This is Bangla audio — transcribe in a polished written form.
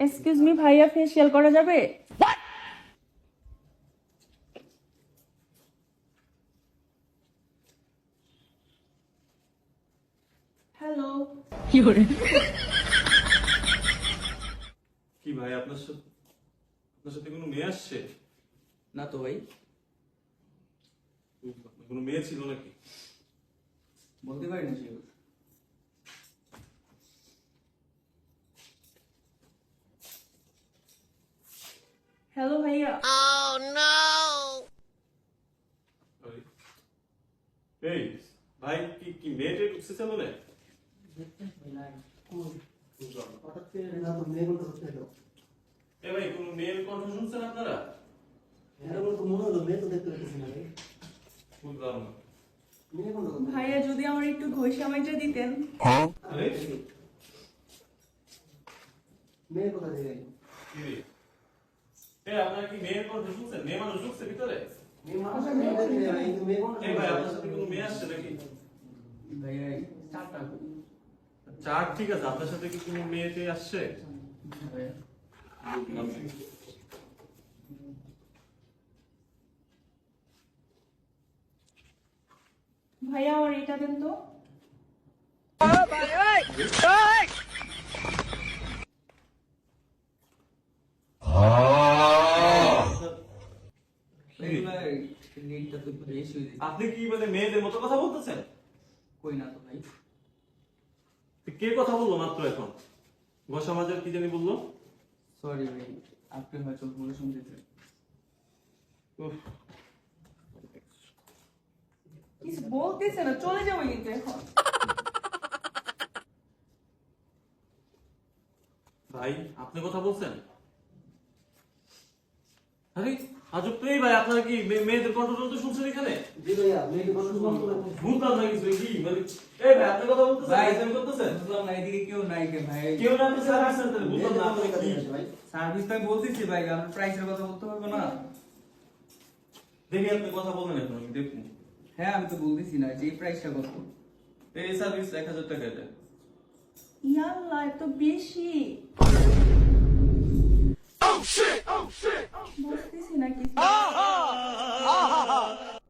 এক্সকিউজ মি ভাইয়া, ফেসিয়াল করা যাবে? হ্যালো। কি করে? কি ভাই আপনার সাথে কোনো মেয়ে আসছে? না তো ভাই, কোনো মেয়ে ছিল নাকি? বলতে পারি না সেগুলো। হ্যালো ভাইয়া। এই ভাই কি মেয়েটা ঢুকছে বলে? এ ভাই কোন মেয়ের কণ্ঠ শুনছেন আপনারা? বুঝলাম না। ভাইয়া যদি আমার একটু ঘষামাইটা দিতেন। আরে কি রে? আপনারা কি মেয়ের কণ্ঠ শুনছেন? মেয়ে মানুষ ঢুকছে ভিতরে? এই ভাই আপনার সাথে কোনো মেয়ে আসছে নাকি? ভাইয়া চারটা চার ঠিক আছে, আপনার সাথে কি কোনো মেয়েতে আসছে? ভাইয়া ভাইয়া আমার এটা দেন তো। রেটটা তো একটু বেশি হয়ে যায়। আপনি কি মানে মেয়েদের মতো কথা বলতেছেন? কই না তো ভাই। কে কথা বললো মাত্র এখন? গোসমাজের কি জানি বললো? সরি ভাই, আপনি হয়তো ভুলে শুনতেছেন। উফ, কিছু বলতেছে না, চলে যাবো কিন্তু এখন। ভাই আপনি কথা বলছেন? আরে আজব তো। এই ভাই আপনারা কি মেয়েদের কণ্ঠ টণ্ঠ শুনছেন এখানে? বুঝলাম না কিছু কি মানে। এই ভাই আপনি কথা বলতেছেন? ভাই, আমি করতেছেন? বুঝলাম না, এদিকে কেউ নাই কে ভাই? কেউ না, আপনি সার্ভিস সেন্টারে। বুঝলাম না আপনি কি। সার্ভিস তো আমি বলতেছি ভাই, আমরা প্রাইসের কথা বলতে পারবো না? দেখি আপনি কথা বলেন এখন, আমি দেখবো। হ্যাঁ, আমি তো বলতেছি না যে এই প্রাইসটা কত। এই সার্ভিস 1000 টাকা এটা। ইয়াল্লা, এত বেশি বলতেছি না কিছু।